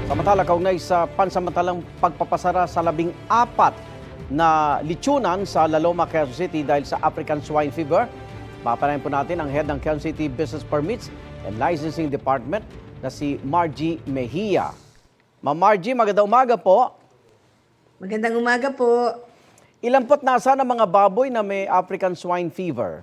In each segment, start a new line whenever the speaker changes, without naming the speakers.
Samantala, kaugnay sa pansamantalang pagpapasara sa 14 na lechonan sa La Loma, Quezon City dahil sa African Swine Fever, papanayin po natin ang head ng Quezon City Business Permits and Licensing Department na si Margie Mejia. Ma'am Margie, magandang umaga po.
Magandang umaga po.
Ilan po't nasa ng mga baboy na may African Swine Fever?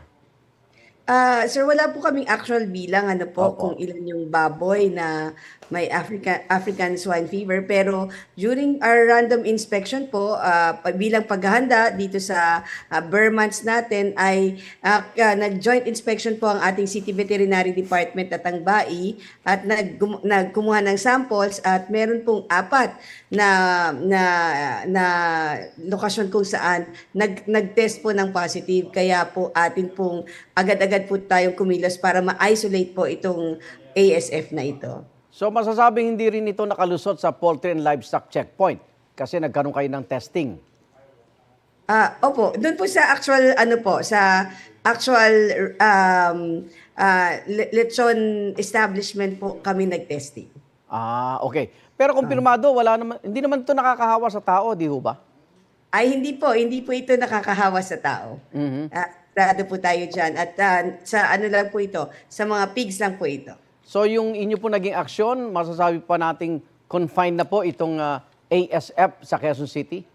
Sir, wala po kaming actual bilang
Opo.
kung ilan yung baboy na may African swine fever, pero during our random inspection po, bilang paghahanda dito sa Burr months natin ay nag-joint inspection po ang ating City Veterinary Department at ang BAI at nagkumuha ng samples at meron pong 4 na lokasyon kung saan nag-test po ng positive, kaya po atin pong agad-agad po tayong kumilos para ma-isolate po itong ASF na ito.
So masasabing hindi rin ito nakalusot sa Poultry and Livestock Checkpoint kasi nagkaroon kayo ng testing.
Opo, doon po sa actual lechon establishment po kami nag-testing.
Okay. Pero kumpirmado, hindi naman ito nakakahawa sa tao, di ho ba?
Ay, hindi po ito nakakahawa sa tao. Sigurado po tayo dyan. At sa ano lang po ito, sa mga pigs lang po ito.
So yung inyo po naging aksyon, masasabi pa nating confined na po itong ASF sa Quezon City?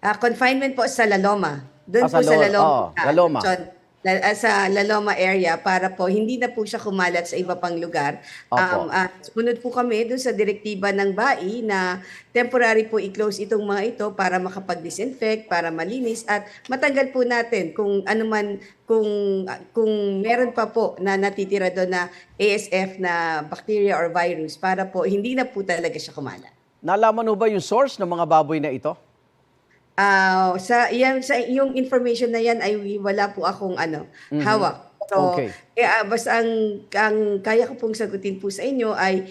Confinement po sa La Loma. Doon po sa La Loma.
La Loma.
Sa La Loma area para po hindi na po siya kumalat sa iba pang lugar. Sunod po kami doon sa direktiba ng BAI na temporary po i-close itong mga ito para makapag-disinfect, para malinis at matanggal po natin kung ano man, kung meron pa po na natitira doon na ASF na bacteria or virus para po hindi na po talaga siya kumalat.
Nalaman ho ba yung source ng mga baboy na ito?
Sa yung information na yan ay wala po akong hawak. So,
Okay.
Basta ang kaya ko pong sagutin po sa inyo ay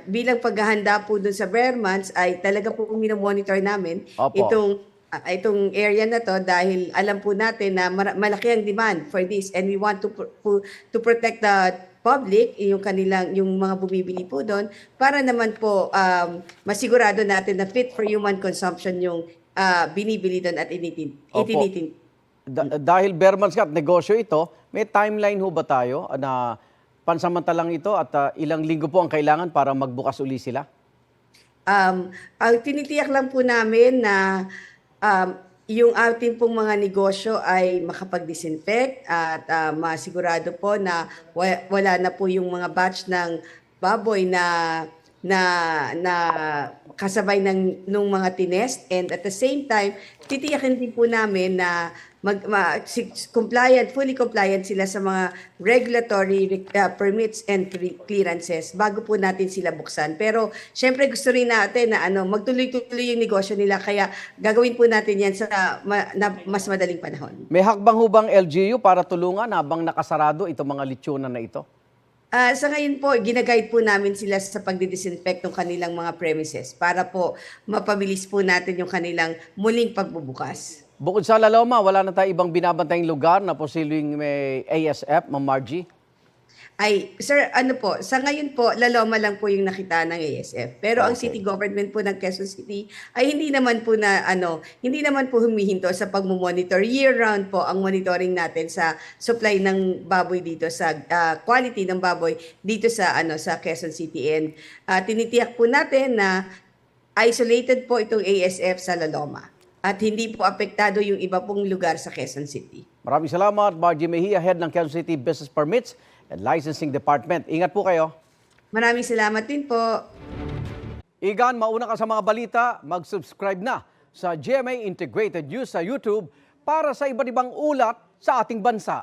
bilang paghahanda po dun sa Burr months ay talaga po monitor namin
Opo.
itong area na to dahil alam po natin na malaki ang demand for this and we want to protect the public, yung mga bumibili po doon para naman po masigurado natin na fit for human consumption yung binibili doon at itinitin.
Dahil Burr months at negosyo ito, may timeline ho ba tayo na pansamantalang ito at ilang linggo po ang kailangan para magbukas uli sila?
Ang tinitiyak lang po namin na yung ating pong mga negosyo ay makapag-disinfect at masigurado po na wala na po yung mga batch ng baboy na kasabay nung mga tinest, and at the same time titiyakin din po namin na fully compliant sila sa mga regulatory permits and clearances bago po natin sila buksan. Pero syempre gusto rin natin na magtuloy-tuloy yung negosyo nila, kaya gagawin po natin yan sa mas madaling panahon.
May hakbang ho bang LGU para tulungan habang nakasarado itong mga lechonan na ito?
Sa ngayon po, ginaguide po namin sila sa pagdidisinfect ng kanilang mga premises para po mapabilis po natin yung kanilang muling pagbubukas.
Bukod sa La Loma, wala na tayo ibang binabantayang lugar na posibleng may ASF, Ma'am Margie?
Ay, sir, sa ngayon po, La Loma lang po yung nakita ng ASF. Pero ang city government po ng Quezon City ay hindi naman po humihinto sa pagmo-monitor. Year-round po ang monitoring natin sa supply ng baboy dito, sa quality ng baboy dito sa Quezon City. And tinitiyak po natin na isolated po itong ASF sa La Loma. At hindi po apektado yung iba pong lugar sa Quezon City.
Maraming salamat, Margie Mejia, head ng Quezon City Business Permits and Licensing Department. Ingat po kayo.
Maraming salamat din po.
Igan, mauna ka sa mga balita, mag-subscribe na sa GMA Integrated News sa YouTube para sa iba't ibang ulat sa ating bansa.